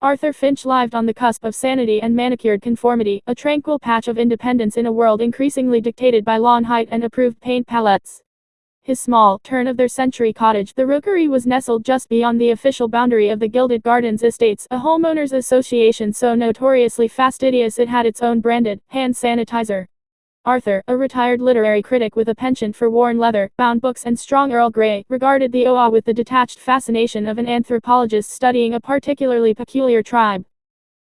Arthur Finch lived on the cusp of sanity and manicured conformity, a tranquil patch of independence in a world increasingly dictated by lawn height and approved paint palettes. His small, turn-of-their-century cottage, the Rookery, was nestled just beyond the official boundary of the Gilded Gardens Estates, a homeowners association so notoriously fastidious it had its own branded hand sanitizer. Arthur, a retired literary critic with a penchant for worn leather, bound books and strong Earl Grey, regarded the OA with the detached fascination of an anthropologist studying a particularly peculiar tribe.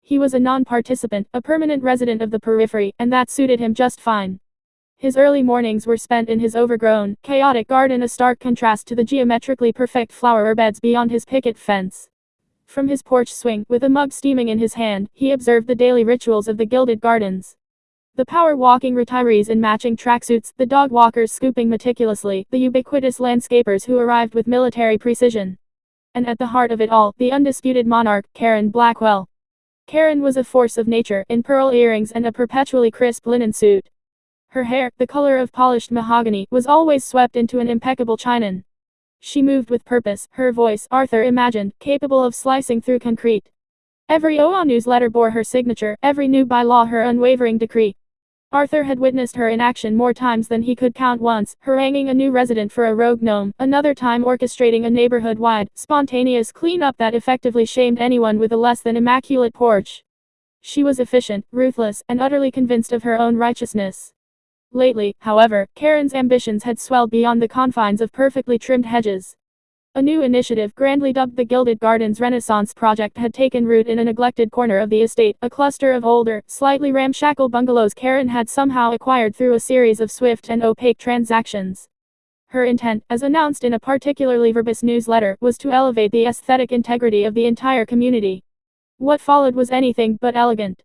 He was a non-participant, a permanent resident of the periphery, and that suited him just fine. His early mornings were spent in his overgrown, chaotic garden, a stark contrast to the geometrically perfect flower beds beyond his picket fence. From his porch swing, with a mug steaming in his hand, he observed the daily rituals of the Gilded Gardens. The power-walking retirees in matching tracksuits, the dog walkers scooping meticulously, the ubiquitous landscapers who arrived with military precision. And at the heart of it all, the undisputed monarch, Karen Blackwell. Karen was a force of nature, in pearl earrings and a perpetually crisp linen suit. Her hair, the color of polished mahogany, was always swept into an impeccable chinon. She moved with purpose, her voice, Arthur imagined, capable of slicing through concrete. Every OA newsletter bore her signature, every new bylaw her unwavering decree. Arthur had witnessed her in action more times than he could count, once haranguing a new resident for a rogue gnome, another time orchestrating a neighborhood-wide, spontaneous clean-up that effectively shamed anyone with a less than immaculate porch. She was efficient, ruthless, and utterly convinced of her own righteousness. Lately, however, Karen's ambitions had swelled beyond the confines of perfectly trimmed hedges. A new initiative, grandly dubbed the Gilded Gardens Renaissance Project, had taken root in a neglected corner of the estate, a cluster of older, slightly ramshackle bungalows Karen had somehow acquired through a series of swift and opaque transactions. Her intent, as announced in a particularly verbose newsletter, was to elevate the aesthetic integrity of the entire community. What followed was anything but elegant.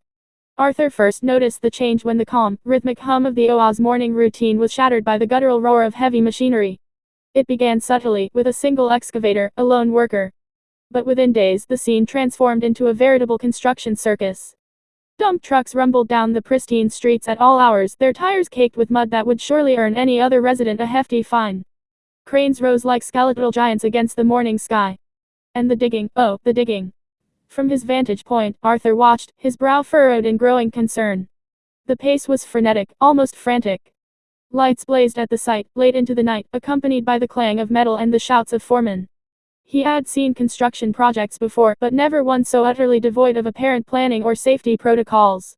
Arthur first noticed the change when the calm, rhythmic hum of the OA's morning routine was shattered by the guttural roar of heavy machinery. It began subtly, with a single excavator, a lone worker. But within days, the scene transformed into a veritable construction circus. Dump trucks rumbled down the pristine streets at all hours, their tires caked with mud that would surely earn any other resident a hefty fine. Cranes rose like skeletal giants against the morning sky. And the digging, oh, the digging. From his vantage point, Arthur watched, his brow furrowed in growing concern. The pace was frenetic, almost frantic. Lights blazed at the site, late into the night, accompanied by the clang of metal and the shouts of foremen. He had seen construction projects before, but never one so utterly devoid of apparent planning or safety protocols.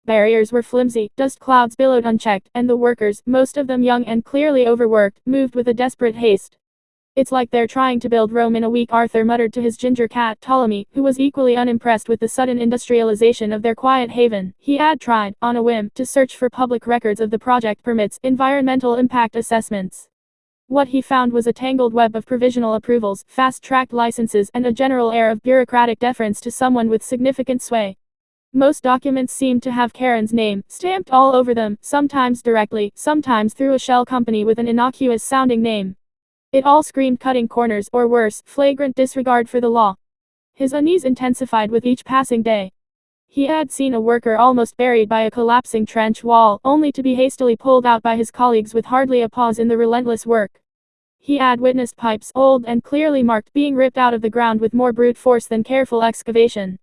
Barriers were flimsy, dust clouds billowed unchecked, and the workers, most of them young and clearly overworked, moved with a desperate haste. "It's like they're trying to build Rome in a week," Arthur muttered to his ginger cat, Ptolemy, who was equally unimpressed with the sudden industrialization of their quiet haven. He had tried, on a whim, to search for public records of the project permits, environmental impact assessments. What he found was a tangled web of provisional approvals, fast-tracked licenses, and a general air of bureaucratic deference to someone with significant sway. Most documents seemed to have Karen's name stamped all over them, sometimes directly, sometimes through a shell company with an innocuous-sounding name. It all screamed cutting corners, or worse, flagrant disregard for the law. His unease intensified with each passing day. He had seen a worker almost buried by a collapsing trench wall, only to be hastily pulled out by his colleagues with hardly a pause in the relentless work. He had witnessed pipes, old and clearly marked, being ripped out of the ground with more brute force than careful excavation.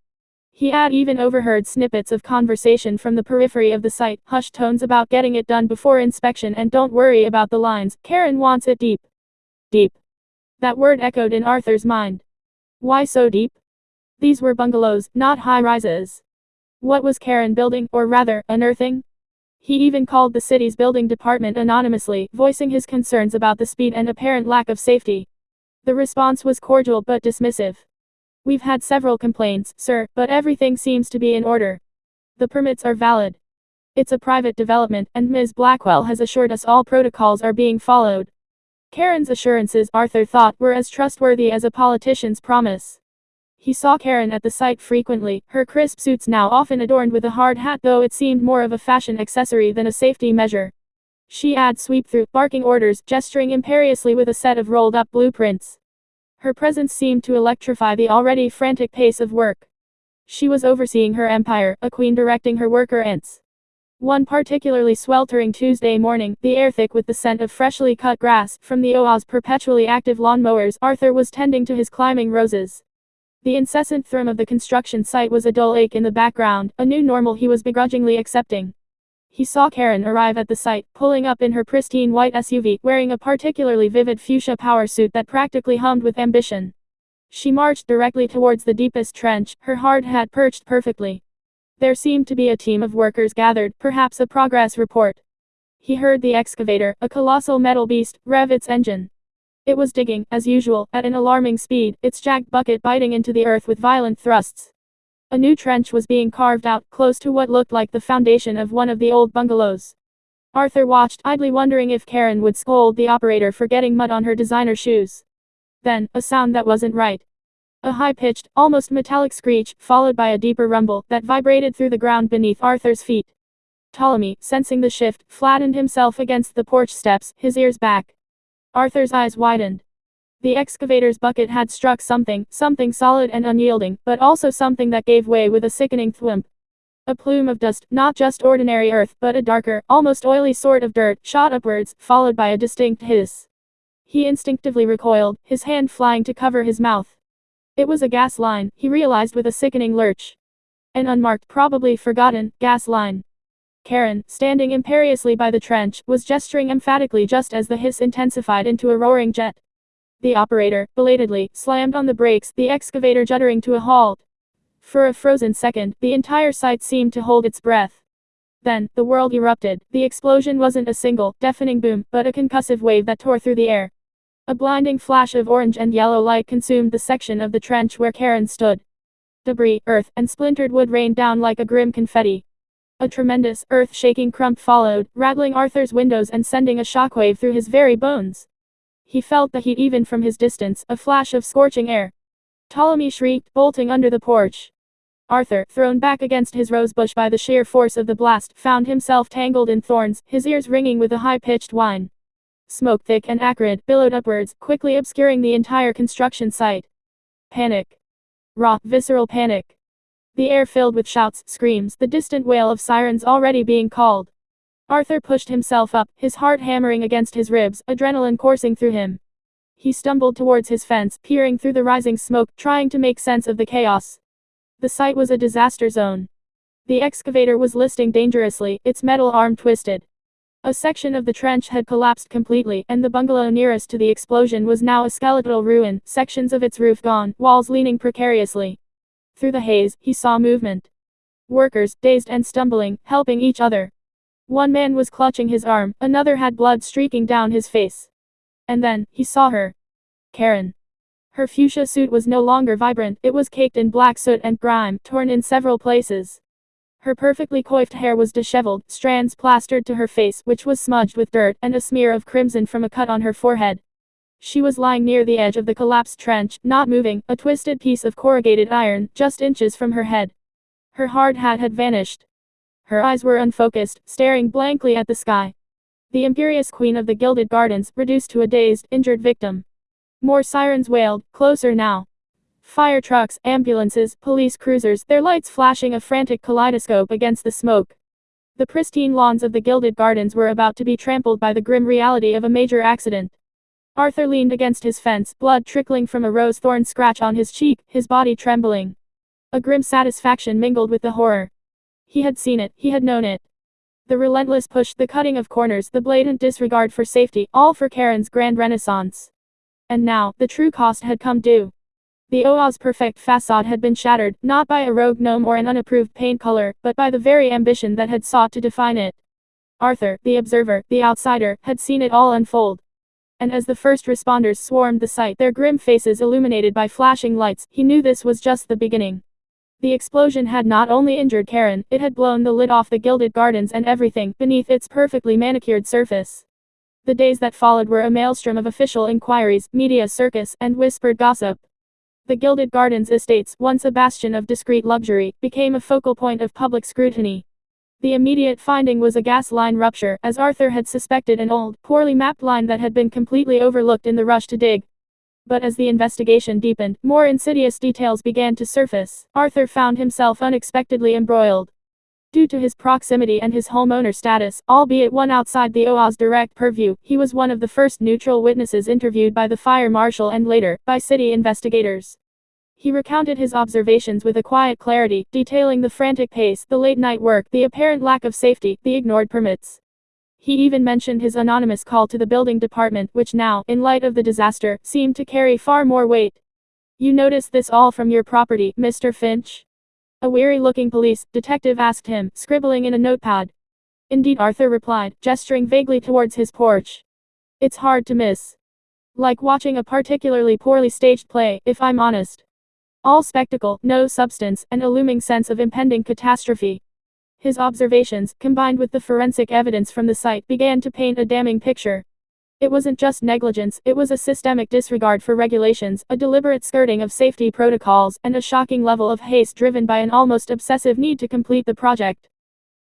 He had even overheard snippets of conversation from the periphery of the site, hushed tones about getting it done before inspection and don't worry about the lines, Karen wants it deep. Deep. That word echoed in Arthur's mind. Why so deep? These were bungalows, not high-rises. What was Karen building, or rather, unearthing? He even called the city's building department anonymously, voicing his concerns about the speed and apparent lack of safety. The response was cordial but dismissive. "We've had several complaints, sir, but everything seems to be in order. The permits are valid. It's a private development, and Ms. Blackwell has assured us all protocols are being followed." Karen's assurances, Arthur thought, were as trustworthy as a politician's promise. He saw Karen at the site frequently, her crisp suits now often adorned with a hard hat, though it seemed more of a fashion accessory than a safety measure. She had sweep through, barking orders, gesturing imperiously with a set of rolled-up blueprints. Her presence seemed to electrify the already frantic pace of work. She was overseeing her empire, a queen directing her worker ants. One particularly sweltering Tuesday morning, the air thick with the scent of freshly cut grass, from the OA's perpetually active lawn mowers, Arthur was tending to his climbing roses. The incessant thrum of the construction site was a dull ache in the background, a new normal he was begrudgingly accepting. He saw Karen arrive at the site, pulling up in her pristine white SUV, wearing a particularly vivid fuchsia power suit that practically hummed with ambition. She marched directly towards the deepest trench, her hard hat perched perfectly. There seemed to be a team of workers gathered, perhaps a progress report. He heard the excavator, a colossal metal beast, rev its engine. It was digging, as usual, at an alarming speed, its jagged bucket biting into the earth with violent thrusts. A new trench was being carved out, close to what looked like the foundation of one of the old bungalows. Arthur watched, idly wondering if Karen would scold the operator for getting mud on her designer shoes. Then, a sound that wasn't right. A high-pitched, almost metallic screech, followed by a deeper rumble, that vibrated through the ground beneath Arthur's feet. Ptolemy, sensing the shift, flattened himself against the porch steps, his ears back. Arthur's eyes widened. The excavator's bucket had struck something solid and unyielding, but also something that gave way with a sickening thwomp. A plume of dust, not just ordinary earth, but a darker, almost oily sort of dirt, shot upwards, followed by a distinct hiss. He instinctively recoiled, his hand flying to cover his mouth. It was a gas line, he realized with a sickening lurch. An unmarked, probably forgotten, gas line. Karen, standing imperiously by the trench, was gesturing emphatically just as the hiss intensified into a roaring jet. The operator, belatedly, slammed on the brakes, the excavator juddering to a halt. For a frozen second, the entire site seemed to hold its breath. Then, the world erupted. The explosion wasn't a single, deafening boom, but a concussive wave that tore through the air. A blinding flash of orange and yellow light consumed the section of the trench where Karen stood. Debris, earth, and splintered wood rained down like a grim confetti. A tremendous, earth-shaking crump followed, rattling Arthur's windows and sending a shockwave through his very bones. He felt the heat even from his distance, a flash of scorching air. Ptolemy shrieked, bolting under the porch. Arthur, thrown back against his rosebush by the sheer force of the blast, found himself tangled in thorns, his ears ringing with a high-pitched whine. Smoke, thick and acrid, billowed upwards, quickly obscuring the entire construction site. Panic. Raw, visceral panic. The air filled with shouts, screams, the distant wail of sirens already being called. Arthur pushed himself up, his heart hammering against his ribs, adrenaline coursing through him. He stumbled towards his fence, peering through the rising smoke, trying to make sense of the chaos. The site was a disaster zone. The excavator was listing dangerously, its metal arm twisted. A section of the trench had collapsed completely, and the bungalow nearest to the explosion was now a skeletal ruin, sections of its roof gone, walls leaning precariously. Through the haze, he saw movement. Workers, dazed and stumbling, helping each other. One man was clutching his arm, another had blood streaking down his face. And then, he saw her. Karen. Her fuchsia suit was no longer vibrant, it was caked in black soot and grime, torn in several places. Her perfectly coiffed hair was disheveled, strands plastered to her face, which was smudged with dirt, and a smear of crimson from a cut on her forehead. She was lying near the edge of the collapsed trench, not moving, a twisted piece of corrugated iron, just inches from her head. Her hard hat had vanished. Her eyes were unfocused, staring blankly at the sky. The imperious queen of the Gilded Gardens, reduced to a dazed, injured victim. More sirens wailed, closer now. Fire trucks, ambulances, police cruisers, their lights flashing a frantic kaleidoscope against the smoke. The pristine lawns of the Gilded Gardens were about to be trampled by the grim reality of a major accident. Arthur leaned against his fence, blood trickling from a rose thorn scratch on his cheek, his body trembling. A grim satisfaction mingled with the horror. He had seen it, he had known it. The relentless push, the cutting of corners, the blatant disregard for safety, all for Karen's grand renaissance. And now, the true cost had come due. The Oa's perfect facade had been shattered, not by a rogue gnome or an unapproved paint color, but by the very ambition that had sought to define it. Arthur, the observer, the outsider, had seen it all unfold. And as the first responders swarmed the site, their grim faces illuminated by flashing lights, he knew this was just the beginning. The explosion had not only injured Karen, it had blown the lid off the Gilded Gardens and everything beneath its perfectly manicured surface. The days that followed were a maelstrom of official inquiries, media circus, and whispered gossip. The Gilded Gardens estates, once a bastion of discreet luxury, became a focal point of public scrutiny. The immediate finding was a gas line rupture, as Arthur had suspected, an old, poorly mapped line that had been completely overlooked in the rush to dig. But as the investigation deepened, more insidious details began to surface. Arthur found himself unexpectedly embroiled. Due to his proximity and his homeowner status, albeit one outside the OA's direct purview, he was one of the first neutral witnesses interviewed by the fire marshal and later, by city investigators. He recounted his observations with a quiet clarity, detailing the frantic pace, the late-night work, the apparent lack of safety, the ignored permits. He even mentioned his anonymous call to the building department, which now, in light of the disaster, seemed to carry far more weight. "You noticed this all from your property, Mr. Finch?" A weary-looking police detective asked him, scribbling in a notepad. "Indeed," Arthur replied, gesturing vaguely towards his porch. "It's hard to miss. Like watching a particularly poorly staged play, if I'm honest. All spectacle, no substance, and a looming sense of impending catastrophe." His observations, combined with the forensic evidence from the site, began to paint a damning picture. It wasn't just negligence, it was a systemic disregard for regulations, a deliberate skirting of safety protocols, and a shocking level of haste driven by an almost obsessive need to complete the project.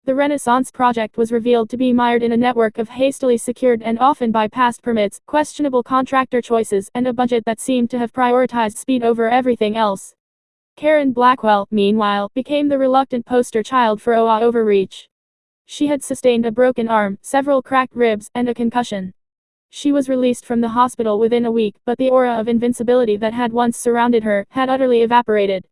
The Renaissance project was revealed to be mired in a network of hastily secured and often bypassed permits, questionable contractor choices, and a budget that seemed to have prioritized speed over everything else. Karen Blackwell, meanwhile, became the reluctant poster child for OA overreach. She had sustained a broken arm, several cracked ribs, and a concussion. She was released from the hospital within a week, but the aura of invincibility that had once surrounded her had utterly evaporated.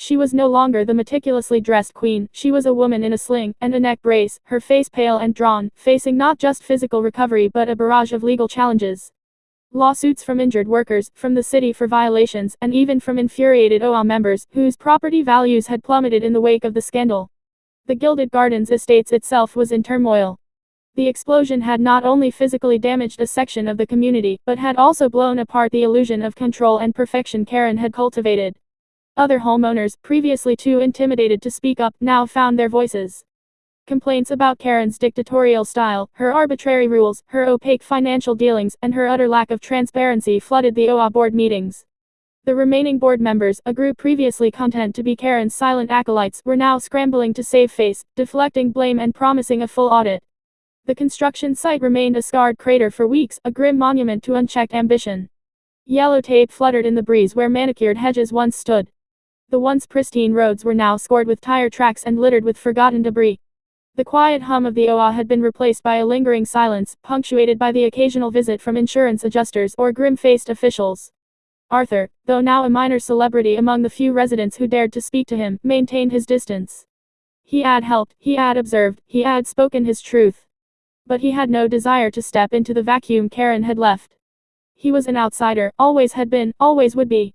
She was no longer the meticulously dressed queen, she was a woman in a sling and a neck brace, her face pale and drawn, facing not just physical recovery but a barrage of legal challenges. Lawsuits from injured workers, from the city for violations, and even from infuriated OA members, whose property values had plummeted in the wake of the scandal. The Gilded Gardens estates itself was in turmoil. The explosion had not only physically damaged a section of the community, but had also blown apart the illusion of control and perfection Karen had cultivated. Other homeowners, previously too intimidated to speak up, now found their voices. Complaints about Karen's dictatorial style, her arbitrary rules, her opaque financial dealings, and her utter lack of transparency flooded the OA board meetings. The remaining board members, a group previously content to be Karen's silent acolytes, were now scrambling to save face, deflecting blame and promising a full audit. The construction site remained a scarred crater for weeks, a grim monument to unchecked ambition. Yellow tape fluttered in the breeze where manicured hedges once stood. The once pristine roads were now scored with tire tracks and littered with forgotten debris. The quiet hum of the OA had been replaced by a lingering silence, punctuated by the occasional visit from insurance adjusters or grim-faced officials. Arthur, though now a minor celebrity among the few residents who dared to speak to him, maintained his distance. He had helped, he had observed, he had spoken his truth. But he had no desire to step into the vacuum Karen had left. He was an outsider, always had been, always would be.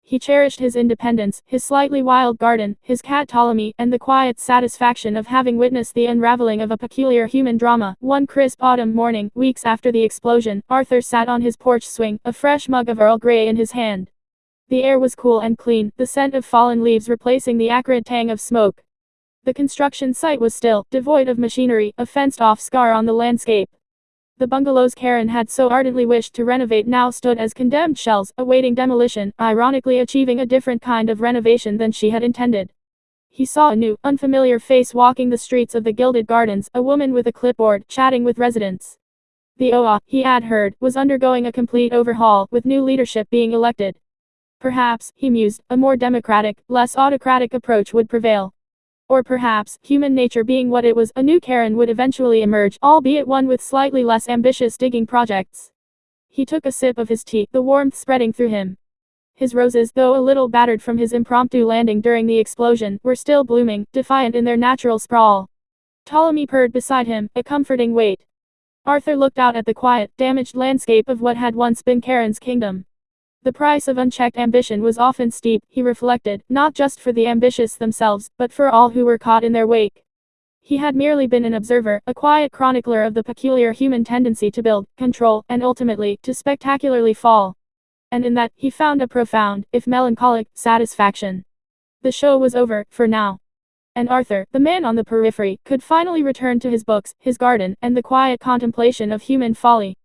He cherished his independence, his slightly wild garden, his cat Ptolemy, and the quiet satisfaction of having witnessed the unraveling of a peculiar human drama. One crisp autumn morning, weeks after the explosion, Arthur sat on his porch swing, a fresh mug of Earl Grey in his hand. The air was cool and clean, the scent of fallen leaves replacing the acrid tang of smoke. The construction site was still, devoid of machinery, a fenced-off scar on the landscape. The bungalows Karen had so ardently wished to renovate now stood as condemned shells, awaiting demolition, ironically achieving a different kind of renovation than she had intended. He saw a new, unfamiliar face walking the streets of the Gilded Gardens, a woman with a clipboard, chatting with residents. The OA, he had heard, was undergoing a complete overhaul, with new leadership being elected. Perhaps, he mused, a more democratic, less autocratic approach would prevail. Or perhaps, human nature being what it was, a new Karen would eventually emerge, albeit one with slightly less ambitious digging projects. He took a sip of his tea, the warmth spreading through him. His roses, though a little battered from his impromptu landing during the explosion, were still blooming, defiant in their natural sprawl. Ptolemy purred beside him, a comforting weight. Arthur looked out at the quiet, damaged landscape of what had once been Karen's kingdom. The price of unchecked ambition was often steep, he reflected, not just for the ambitious themselves, but for all who were caught in their wake. He had merely been an observer, a quiet chronicler of the peculiar human tendency to build, control, and ultimately, to spectacularly fall. And in that, he found a profound, if melancholic, satisfaction. The show was over, for now. And Arthur, the man on the periphery, could finally return to his books, his garden, and the quiet contemplation of human folly.